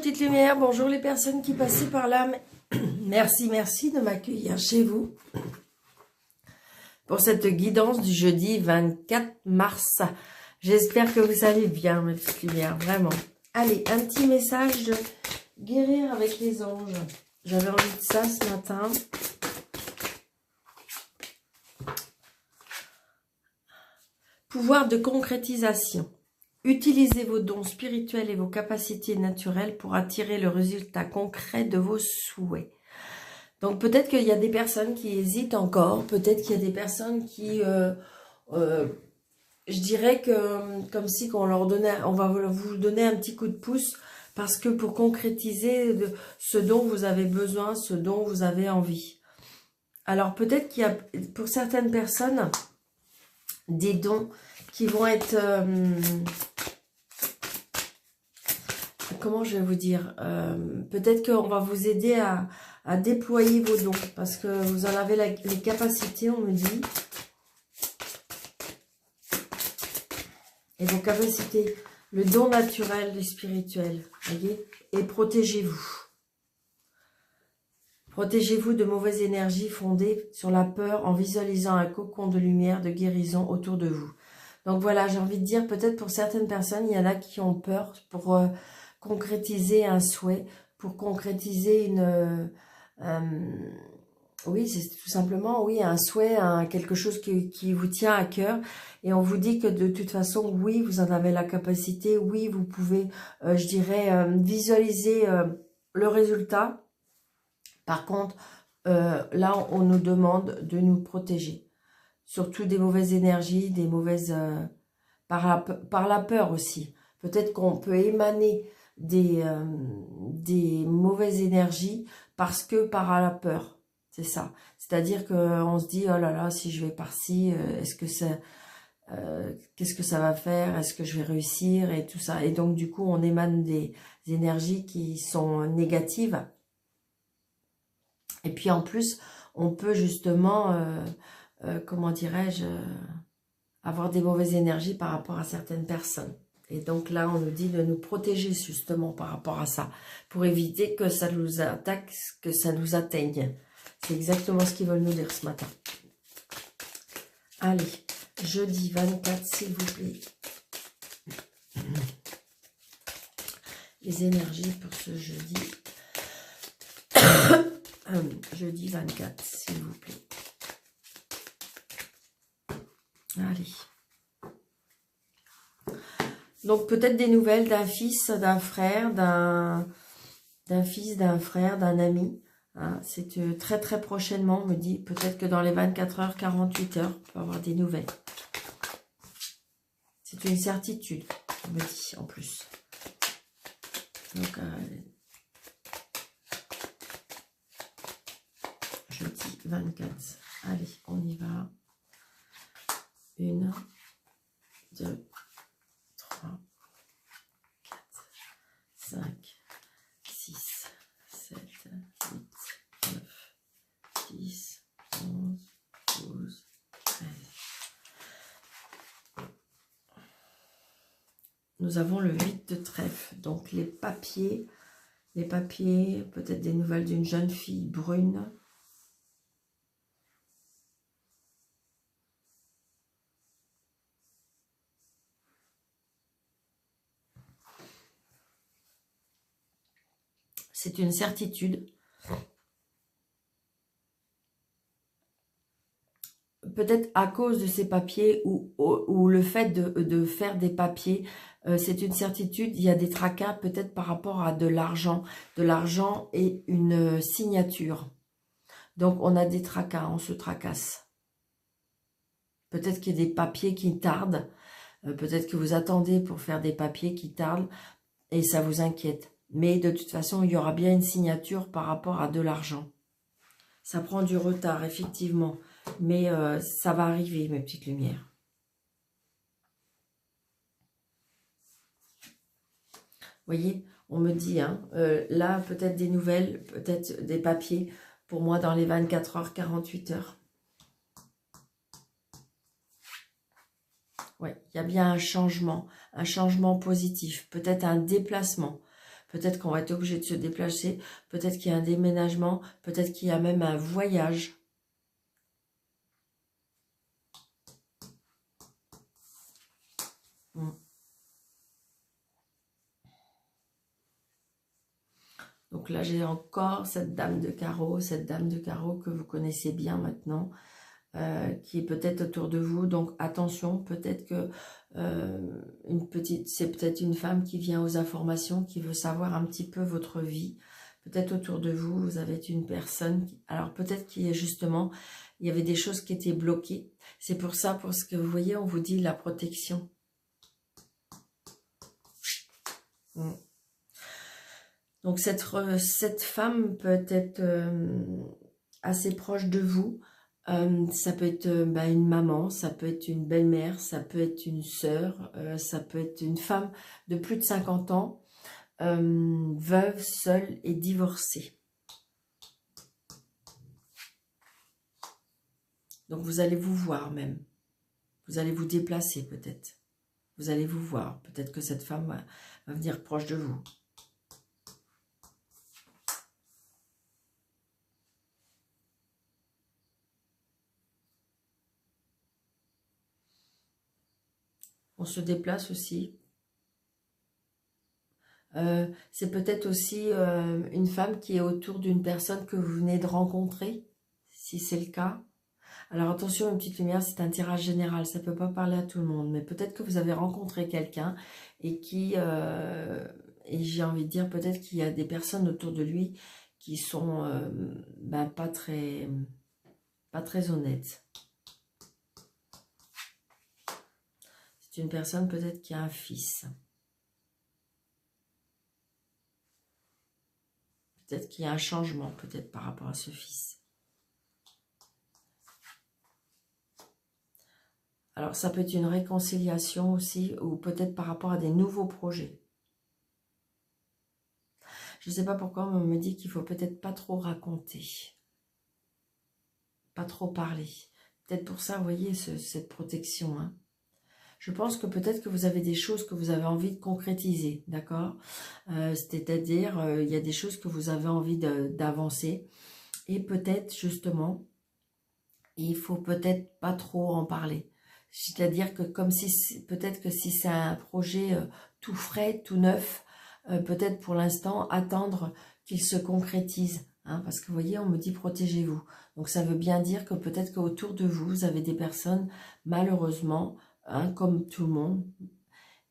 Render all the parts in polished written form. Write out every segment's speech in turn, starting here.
petites lumières, bonjour les personnes qui passaient par là. Merci de m'accueillir chez vous pour cette guidance du jeudi 24 mars. J'espère que vous allez bien, mes petites lumières, vraiment. Allez, un petit message de guérir avec les anges. J'avais envie de ça ce matin. Pouvoir de concrétisation. Utilisez vos dons spirituels et vos capacités naturelles pour attirer le résultat concret de vos souhaits. Donc peut-être qu'il y a des personnes qui hésitent encore, peut-être qu'il y a des personnes qui, je dirais que comme si on leur donnait, on va vous donner un petit coup de pouce parce que pour concrétiser ce dont vous avez besoin, ce dont vous avez envie. Alors peut-être qu'il y a pour certaines personnes des dons qui vont être, comment je vais vous dire, peut-être qu'on va vous aider à déployer vos dons, parce que vous en avez les capacités, on me dit, et vos capacités, le don naturel, le spirituel, voyez, et protégez-vous. Protégez-vous de mauvaises énergies fondées sur la peur en visualisant un cocon de lumière, de guérison autour de vous. Donc voilà, j'ai envie de dire, peut-être pour certaines personnes, il y en a qui ont peur pour concrétiser un souhait, pour concrétiser une... oui, c'est tout simplement, oui, un souhait, quelque chose qui vous tient à cœur. Et on vous dit que de toute façon, oui, vous en avez la capacité, oui, vous pouvez, je dirais, visualiser le résultat. Par contre, là, on nous demande de nous protéger. Surtout des mauvaises énergies, des mauvaises... par la peur aussi. Peut-être qu'on peut émaner des mauvaises énergies parce que par la peur. C'est ça. C'est-à-dire qu'on se dit, oh là là, si je vais par-ci, est-ce que ça... qu'est-ce que ça va faire? Est-ce que je vais réussir? Et tout ça. Et donc, du coup, on émane des énergies qui sont négatives. Et puis, en plus, on peut justement... comment dirais-je, avoir des mauvaises énergies par rapport à certaines personnes. Et donc là, on nous dit de nous protéger justement par rapport à ça, pour éviter que ça nous attaque, que ça nous atteigne. C'est exactement ce qu'ils veulent nous dire ce matin. Allez, jeudi 24, s'il vous plaît. Les énergies pour ce jeudi. Jeudi 24, s'il vous plaît. Allez. Donc peut-être des nouvelles d'un fils, d'un frère, d'un fils, d'un frère, d'un ami. Hein, c'est très très prochainement, on me dit. Peut-être que dans les 24 heures, 48 heures, on peut avoir des nouvelles. C'est une certitude, on me dit en plus. Donc, jeudi 24. Allez, on y va. 1, 2, 3, 4, 5, 6, 7, 8, 9, 10, 11, 12, 13. Nous avons le 8 de trèfle, donc les papiers, peut-être des nouvelles d'une jeune fille brune. C'est une certitude. Peut-être à cause de ces papiers ou le fait de faire des papiers, c'est une certitude. Il y a des tracas peut-être par rapport à de l'argent et une signature. Donc on a des tracas, on se tracasse. Peut-être qu'il y a des papiers qui tardent. Peut-être que vous attendez pour faire des papiers qui tardent et ça vous inquiète. Mais de toute façon, il y aura bien une signature par rapport à de l'argent. Ça prend du retard, effectivement. Mais ça va arriver, mes petites lumières. Vous voyez, on me dit, hein, là, peut-être des nouvelles, peut-être des papiers, pour moi, dans les 24 heures, 48 heures. Oui, il y a bien un changement positif, peut-être un déplacement. Peut-être qu'on va être obligé de se déplacer. Peut-être qu'il y a un déménagement. Peut-être qu'il y a même un voyage. Mm. Donc là, j'ai encore cette dame de carreau que vous connaissez bien maintenant, qui est peut-être autour de vous. Donc attention, peut-être que c'est peut-être une femme qui vient aux informations, qui veut savoir un petit peu votre vie. Peut-être autour de vous, vous avez une personne, alors peut-être qu'il y a justement, il y avait des choses qui étaient bloquées. C'est pour ça, pour ce que vous voyez, on vous dit la protection. Mm. Donc cette femme peut être assez proche de vous. Ça peut être une maman, ça peut être une belle-mère, ça peut être une sœur, ça peut être une femme de plus de 50 ans, veuve, seule et divorcée. Donc vous allez vous voir même. Vous allez vous déplacer peut-être. Vous allez vous voir. Peut-être que cette femme va venir proche de vous. On se déplace aussi. C'est peut-être aussi une femme qui est autour d'une personne que vous venez de rencontrer, si c'est le cas. Alors attention, une petite lumière, c'est un tirage général, ça ne peut pas parler à tout le monde, mais peut-être que vous avez rencontré quelqu'un et et j'ai envie de dire, peut-être qu'il y a des personnes autour de lui qui sont pas très honnêtes. C'est une personne peut-être qui a un fils. Peut-être qu'il y a un changement, peut-être par rapport à ce fils. Alors, ça peut être une réconciliation aussi, ou peut-être par rapport à des nouveaux projets. Je ne sais pas pourquoi on me dit qu'il faut peut-être pas trop raconter. Pas trop parler. Peut-être pour ça, vous voyez, cette protection. Hein. Je pense que peut-être que vous avez des choses que vous avez envie de concrétiser, d'accord, c'est-à-dire, il y a des choses que vous avez envie d'avancer. Et peut-être, justement, il faut peut-être pas trop en parler. C'est-à-dire que comme si, peut-être que si c'est un projet tout frais, tout neuf, peut-être pour l'instant attendre qu'il se concrétise. Hein, parce que vous voyez, on me dit protégez-vous. Donc ça veut bien dire que peut-être qu'autour de vous, vous avez des personnes, malheureusement, hein, comme tout le monde,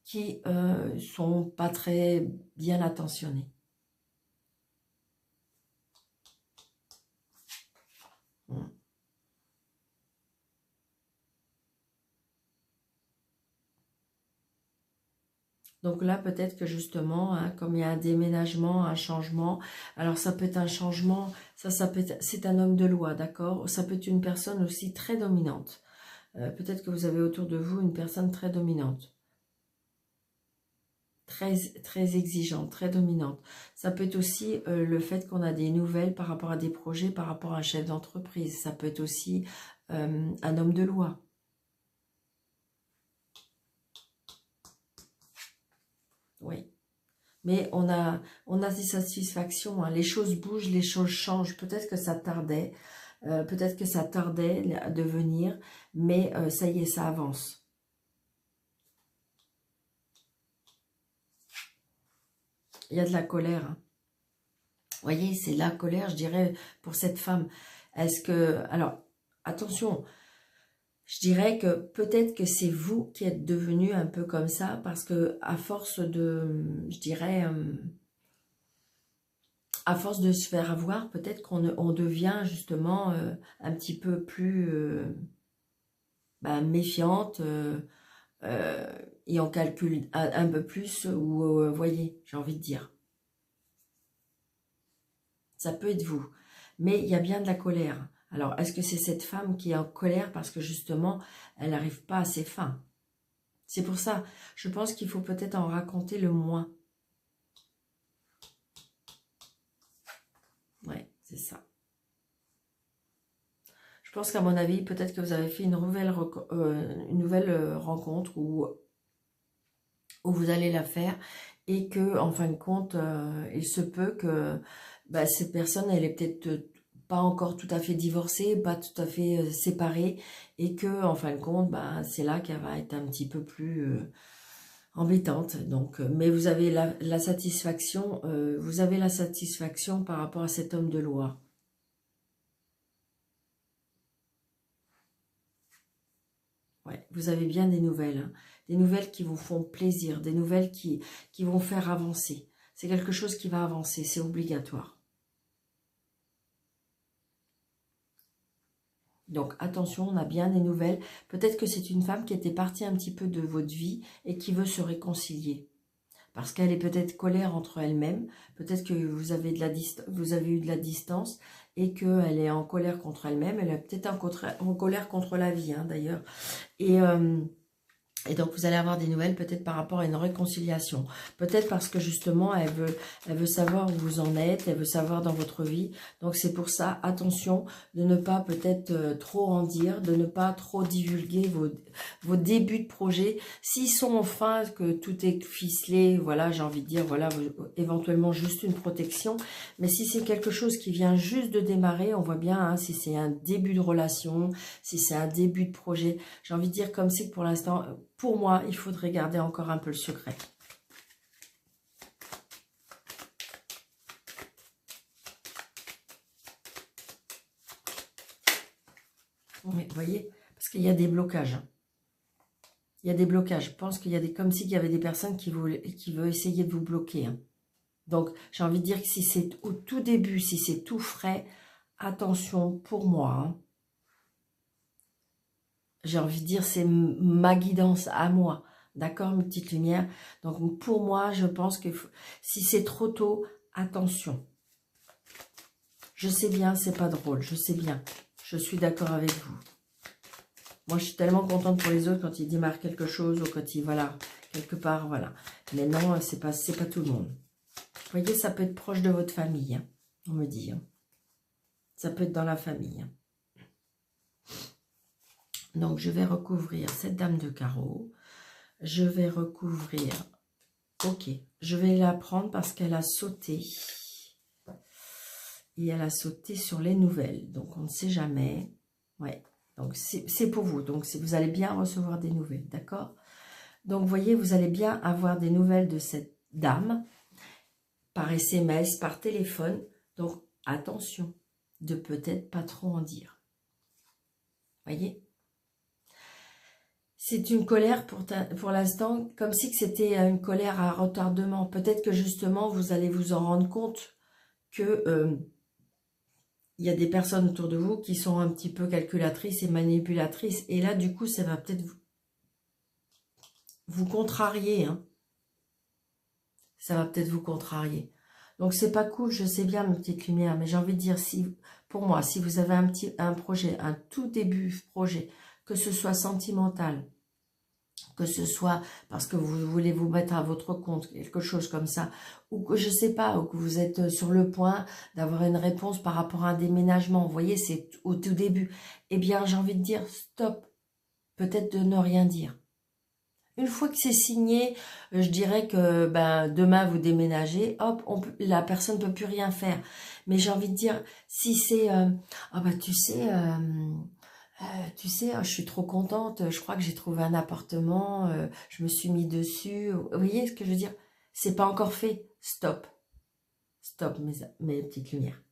qui sont pas très bien attentionnées. Donc là, peut-être que justement, hein, comme il y a un déménagement, un changement, alors ça peut être un changement, ça peut être, c'est un homme de loi, d'accord? Ça peut être une personne aussi très dominante. Peut-être que vous avez autour de vous une personne très dominante, très exigeante, très dominante. Ça peut être aussi le fait qu'on a des nouvelles par rapport à des projets, par rapport à un chef d'entreprise. Ça peut être aussi un homme de loi. Oui. Mais on a des satisfactions, hein. Les choses bougent, les choses changent. Peut-être que ça tardait, de venir, mais ça y est, ça avance. Il y a de la colère. Hein. Vous voyez, c'est la colère, je dirais, pour cette femme. Est-ce que... Alors, attention, je dirais que peut-être que c'est vous qui êtes devenu un peu comme ça, parce que à force de, je dirais... à force de se faire avoir, peut-être qu'on devient justement un petit peu plus méfiante et on calcule un peu plus, ou voyez, j'ai envie de dire. Ça peut être vous, mais il y a bien de la colère. Alors, est-ce que c'est cette femme qui est en colère parce que justement, elle n'arrive pas à ses fins? C'est pour ça, je pense qu'il faut peut-être en raconter le moins. Ouais, c'est ça. Je pense qu'à mon avis, peut-être que vous avez fait une nouvelle rencontre où vous allez la faire et que, en fin de compte, il se peut que bah, cette personne, elle est peut-être pas encore tout à fait divorcée, pas tout à fait séparée, et que, en fin de compte, bah, c'est là qu'elle va être un petit peu plus embêtante. Donc, mais vous avez la satisfaction, par rapport à cet homme de loi. Ouais, vous avez bien des nouvelles, hein. Des nouvelles qui vous font plaisir, des nouvelles qui vont faire avancer. C'est quelque chose qui va avancer, c'est obligatoire. Donc attention, on a bien des nouvelles. Peut-être que c'est une femme qui était partie un petit peu de votre vie et qui veut se réconcilier. Parce qu'elle est peut-être colère entre elle-même. Peut-être que vous avez eu de la distance et qu'elle est en colère contre elle-même. Elle est peut-être en colère contre la vie, hein, d'ailleurs. Et donc, vous allez avoir des nouvelles peut-être par rapport à une réconciliation. Peut-être parce que justement, elle veut savoir où vous en êtes, elle veut savoir dans votre vie. Donc, c'est pour ça, attention de ne pas peut-être trop en dire, de ne pas trop divulguer vos débuts de projet. S'ils sont enfin, que tout est ficelé, voilà, j'ai envie de dire, voilà, éventuellement juste une protection. Mais si c'est quelque chose qui vient juste de démarrer, on voit bien, hein, si c'est un début de relation, si c'est un début de projet, j'ai envie de dire comme si pour l'instant... Pour moi, il faudrait garder encore un peu le secret. Oui, vous voyez, parce qu'il y a des blocages. Il y a des blocages. Je pense qu'il y a comme s'il y avait des personnes qui veulent essayer de vous bloquer, hein. Donc, j'ai envie de dire que si c'est au tout début, si c'est tout frais, attention pour moi, hein. J'ai envie de dire, c'est ma guidance à moi. D'accord, mes petites lumières. Donc, pour moi, je pense que si c'est trop tôt, attention. Je sais bien, c'est pas drôle. Je sais bien. Je suis d'accord avec vous. Moi, je suis tellement contente pour les autres quand ils démarrent quelque chose ou quand ils, voilà, quelque part, voilà. Mais non, c'est pas tout le monde. Vous voyez, ça peut être proche de votre famille, hein, on me dit, hein. Ça peut être dans la famille, hein. Donc, je vais recouvrir cette dame de carreau. Je vais recouvrir... Ok, je vais la prendre parce qu'elle a sauté. Et elle a sauté sur les nouvelles. Donc, on ne sait jamais. Ouais, donc c'est pour vous. Donc, vous allez bien recevoir des nouvelles, d'accord? Donc, vous voyez, vous allez bien avoir des nouvelles de cette dame par SMS, par téléphone. Donc, attention de peut-être pas trop en dire. Voyez? C'est une colère pour l'instant, comme si c'était une colère à retardement. Peut-être que justement, vous allez vous en rendre compte que il y a des personnes autour de vous qui sont un petit peu calculatrices et manipulatrices. Et là, du coup, ça va peut-être vous contrarier, hein. Ça va peut-être vous contrarier. Donc, c'est pas cool, je sais bien, mes petites lumières, mais j'ai envie de dire, pour moi, si vous avez un projet, un tout début projet, que ce soit sentimental, que ce soit parce que vous voulez vous mettre à votre compte, quelque chose comme ça, ou que je sais pas, ou que vous êtes sur le point d'avoir une réponse par rapport à un déménagement, vous voyez, c'est au tout début, eh bien, j'ai envie de dire, stop, peut-être de ne rien dire. Une fois que c'est signé, je dirais que demain vous déménagez, hop, la personne ne peut plus rien faire. Mais j'ai envie de dire, si c'est, tu sais, je suis trop contente, je crois que j'ai trouvé un appartement, je me suis mis dessus. Vous voyez ce que je veux dire? C'est pas encore fait. Stop. Stop, mes petites lumières.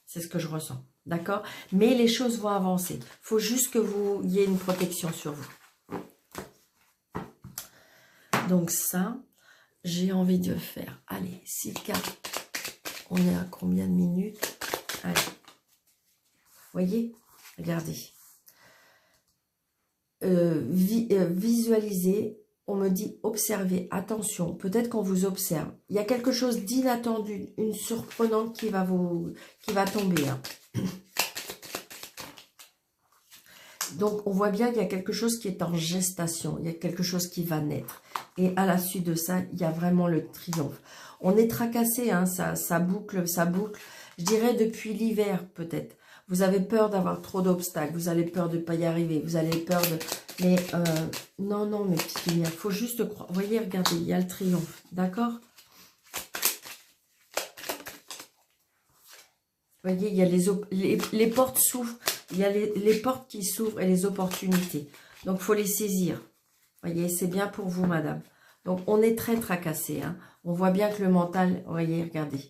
C'est ce que je ressens. D'accord? Mais les choses vont avancer. Il faut juste que vous y ait une protection sur vous. Donc ça, j'ai envie de faire. Allez, 6 cartes. On est à combien de minutes? Allez. Voyez, regardez. Visualisez, on me dit observez, attention, peut-être qu'on vous observe. Il y a quelque chose d'inattendu, une surprenante qui va tomber, hein. Donc, on voit bien qu'il y a quelque chose qui est en gestation, il y a quelque chose qui va naître. Et à la suite de ça, il y a vraiment le triomphe. On est tracassé, hein, ça boucle, je dirais depuis l'hiver peut-être. Vous avez peur d'avoir trop d'obstacles. Vous avez peur de ne pas y arriver. Vous avez peur de... Mais non, non, mais il faut juste croire. Vous voyez, regardez, il y a le triomphe. D'accord? Vous voyez, il y a les portes s'ouvrent. Il y a les portes qui s'ouvrent et les opportunités. Donc, il faut les saisir. Vous voyez, c'est bien pour vous, madame. Donc, on est très tracassé. Hein. On voit bien que le mental... Vous voyez, regardez.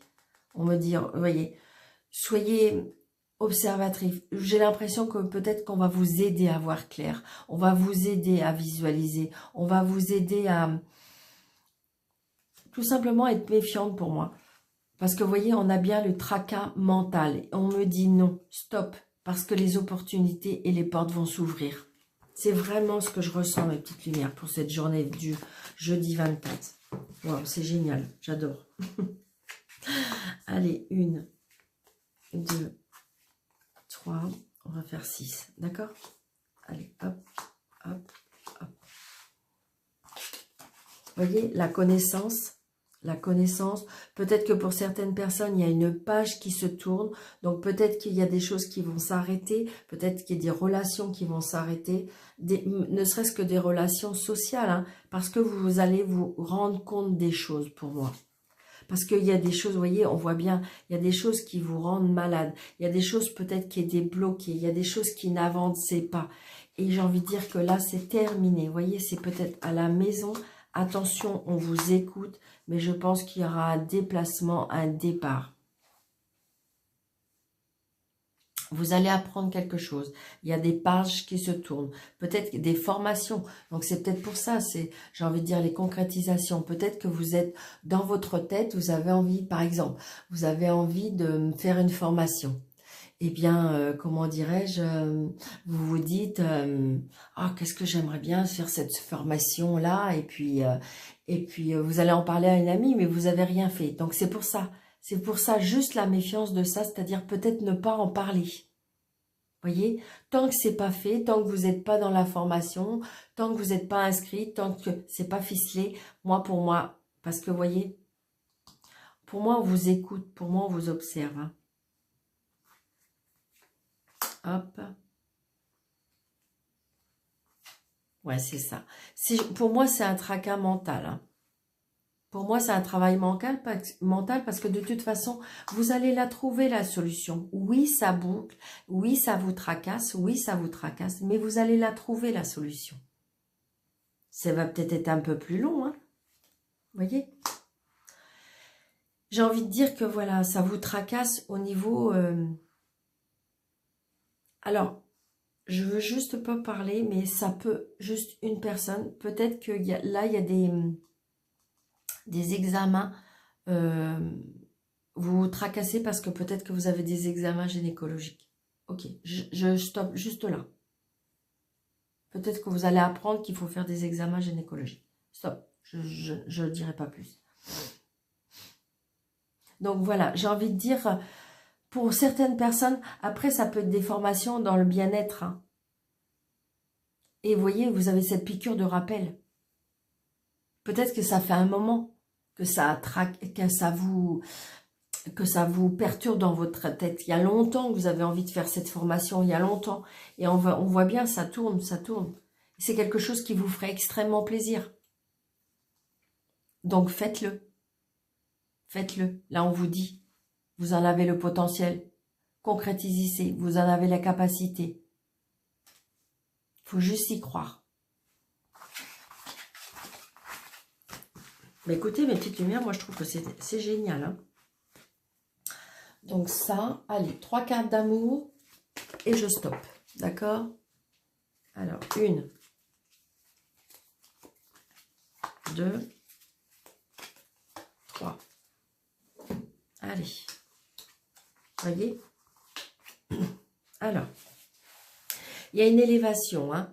On me dit, vous voyez, soyez observatrice. J'ai l'impression que peut-être qu'on va vous aider à voir clair. On va vous aider à visualiser. On va vous aider à tout simplement être méfiante pour moi. Parce que vous voyez, on a bien le tracas mental. On me dit non, stop. Parce que les opportunités et les portes vont s'ouvrir. C'est vraiment ce que je ressens, mes petites lumières, pour cette journée du jeudi 24. Wow, c'est génial, j'adore. Allez, 1, 2, 3, on va faire 6, d'accord? Allez, hop, hop, hop. Vous voyez, la connaissance, peut-être que pour certaines personnes, il y a une page qui se tourne, donc peut-être qu'il y a des choses qui vont s'arrêter, peut-être qu'il y a des relations qui vont s'arrêter, ne serait-ce que des relations sociales, hein, parce que vous allez vous rendre compte des choses pour moi. Parce qu'il y a des choses, vous voyez, on voit bien, il y a des choses qui vous rendent malade. Il y a des choses peut-être qui étaient bloquées. Il y a des choses qui n'avançaient pas. Et j'ai envie de dire que là, c'est terminé. Vous voyez, c'est peut-être à la maison. Attention, on vous écoute. Mais je pense qu'il y aura un déplacement, un départ. Vous allez apprendre quelque chose. Il y a des pages qui se tournent. Peut-être des formations. Donc, c'est peut-être pour ça. C'est, j'ai envie de dire, les concrétisations. Peut-être que vous êtes dans votre tête. Vous avez envie, par exemple, vous avez envie de faire une formation. Eh bien, comment dirais-je, vous vous dites, ah, qu'est-ce que j'aimerais bien faire cette formation-là. Et puis vous allez en parler à une amie, mais vous n'avez rien fait. Donc, c'est pour ça. C'est pour ça, juste la méfiance de ça, c'est-à-dire peut-être ne pas en parler. Voyez, tant que c'est pas fait, tant que vous n'êtes pas dans la formation, tant que vous n'êtes pas inscrit, tant que c'est pas ficelé, pour moi, parce que vous voyez, pour moi, on vous écoute, pour moi, on vous observe. Hein. Hop. Ouais, c'est ça. Pour moi, c'est un tracas mental. Hein. Pour moi, c'est un travail mental parce que de toute façon, vous allez la trouver, la solution. Oui, ça boucle. Oui, ça vous tracasse. Oui, ça vous tracasse. Mais vous allez la trouver, la solution. Ça va peut-être être un peu plus long. Hein. Vous voyez? J'ai envie de dire que voilà, ça vous tracasse au niveau... Alors, je veux juste pas parler, mais ça peut... Juste une personne. Peut-être que là, il y a des examens, vous vous tracassez parce que peut-être que vous avez des examens gynécologiques. Ok, je stoppe juste là. Peut-être que vous allez apprendre qu'il faut faire des examens gynécologiques. Stop, je ne dirai pas plus. Donc voilà, j'ai envie de dire, pour certaines personnes, après ça peut être des formations dans le bien-être. Hein. Et vous voyez, vous avez cette piqûre de rappel. Peut-être que ça fait un moment que ça vous perturbe dans votre tête. Il y a longtemps que vous avez envie de faire cette formation, il y a longtemps. Et on voit bien, ça tourne, ça tourne. C'est quelque chose qui vous ferait extrêmement plaisir. Donc faites-le. Faites-le. Là, on vous dit, vous en avez le potentiel. Concrétisez, vous en avez la capacité. Il faut juste y croire. Mais écoutez, mes petites lumières, moi je trouve que c'est génial. Hein. Donc ça, allez, 3 cartes d'amour et je stoppe. D'accord? Alors, 1, 2, 3. Allez. Voyez? Alors, il y a une élévation. Hein.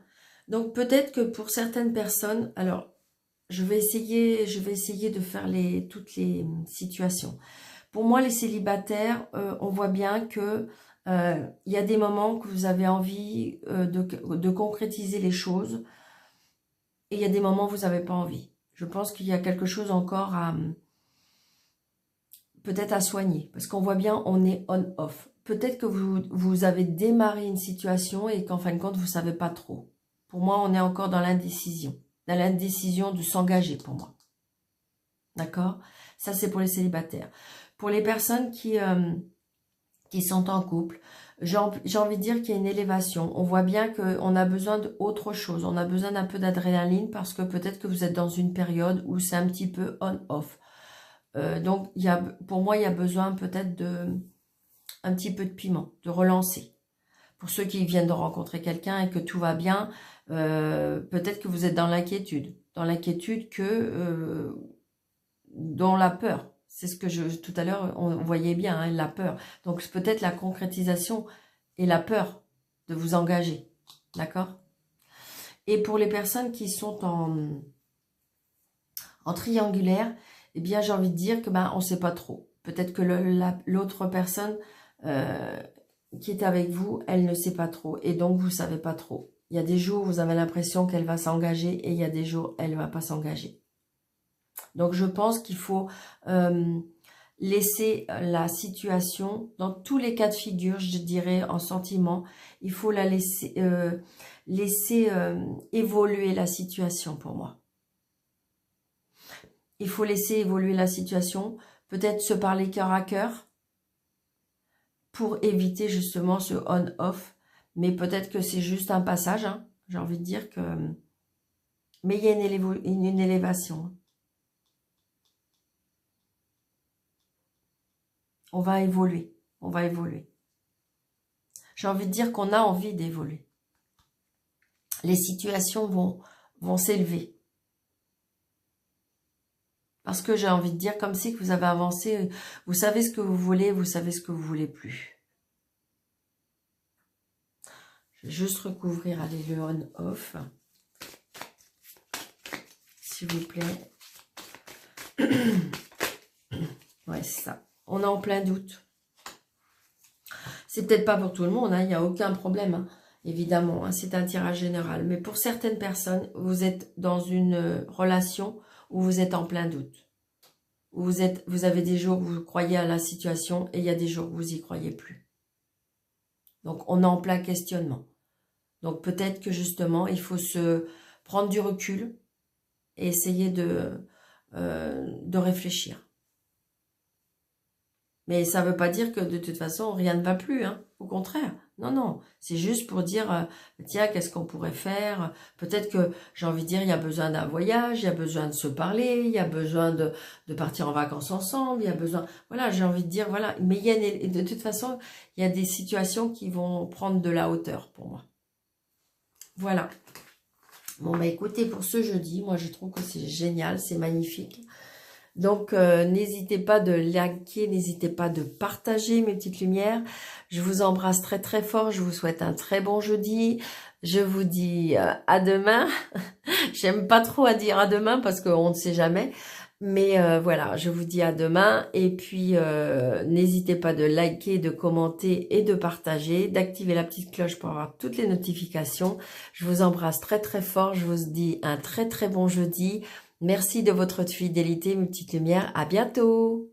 Donc peut-être que pour certaines personnes, alors, je vais essayer de faire toutes les situations. Pour moi, les célibataires, on voit bien que il y a des moments que vous avez envie de concrétiser les choses et il y a des moments où vous n'avez pas envie. Je pense qu'il y a quelque chose encore peut-être à soigner parce qu'on voit bien on est on-off. peut-être que vous avez démarré une situation et qu'en fin de compte, vous savez pas trop. Pour moi, on est encore dans l'indécision. Dans l'indécision de s'engager, pour moi. D'accord? Ça, c'est pour les célibataires. Pour les personnes qui sont en couple, j'ai envie de dire qu'il y a une élévation. On voit bien qu'on a besoin d'autre chose. On a besoin d'un peu d'adrénaline parce que peut-être que vous êtes dans une période où c'est un petit peu on-off. Donc, pour moi, il y a besoin peut-être un petit peu de piment, de relancer. Pour ceux qui viennent de rencontrer quelqu'un et que tout va bien, peut-être que vous êtes dans l'inquiétude. Dans l'inquiétude dans la peur. C'est ce que tout à l'heure, on voyait bien, hein, la peur. Donc, peut-être la concrétisation et la peur de vous engager. D'accord? Et pour les personnes qui sont en triangulaire, eh bien, j'ai envie de dire que on ne sait pas trop. Peut-être que l'autre personne qui est avec vous, elle ne sait pas trop. Et donc, vous ne savez pas trop. Il y a des jours où vous avez l'impression qu'elle va s'engager et il y a des jours où elle ne va pas s'engager. Donc, je pense qu'il faut laisser la situation, dans tous les cas de figure, je dirais, en sentiment, il faut la laisser évoluer la situation pour moi. Il faut laisser évoluer la situation, peut-être se parler cœur à cœur, pour éviter justement ce on-off. Mais peut-être que c'est juste un passage, hein. J'ai envie de dire que... Mais il y a une élévation. On va évoluer. On va évoluer. J'ai envie de dire qu'on a envie d'évoluer. Les situations vont s'élever. Parce que j'ai envie de dire comme si que vous avez avancé, vous savez ce que vous voulez, vous savez ce que vous voulez plus. Je vais juste recouvrir, allez, le on-off. S'il vous plaît. Ouais, c'est ça. On est en plein doute. C'est peut-être pas pour tout le monde, hein, il n'y a aucun problème, hein, évidemment. Hein, c'est un tirage général. Mais pour certaines personnes, vous êtes dans une relation où vous êtes en plein doute. Où vous avez des jours où vous croyez à la situation et il y a des jours où vous n'y croyez plus. Donc, on est en plein questionnement. Donc, peut-être que justement, il faut se prendre du recul et essayer de réfléchir. Mais ça ne veut pas dire que de toute façon, rien ne va plus, hein. Au contraire. Non, non. C'est juste pour dire, tiens, qu'est-ce qu'on pourrait faire? Peut-être que, j'ai envie de dire, il y a besoin d'un voyage, il y a besoin de se parler, il y a besoin de partir en vacances ensemble, il y a besoin... Voilà, j'ai envie de dire, voilà. Mais de toute façon, il y a des situations qui vont prendre de la hauteur pour moi. Voilà. Bon, écoutez, pour ce jeudi, moi, je trouve que c'est génial, c'est magnifique. Donc, n'hésitez pas de liker, n'hésitez pas de partager mes petites lumières. Je vous embrasse très très fort, je vous souhaite un très bon jeudi. Je vous dis à demain. J'aime pas trop à dire à demain parce qu'on ne sait jamais. Mais voilà, je vous dis à demain. Et puis, n'hésitez pas de liker, de commenter et de partager, d'activer la petite cloche pour avoir toutes les notifications. Je vous embrasse très très fort, je vous dis un très très bon jeudi. Merci de votre fidélité, mes petites lumières. À bientôt!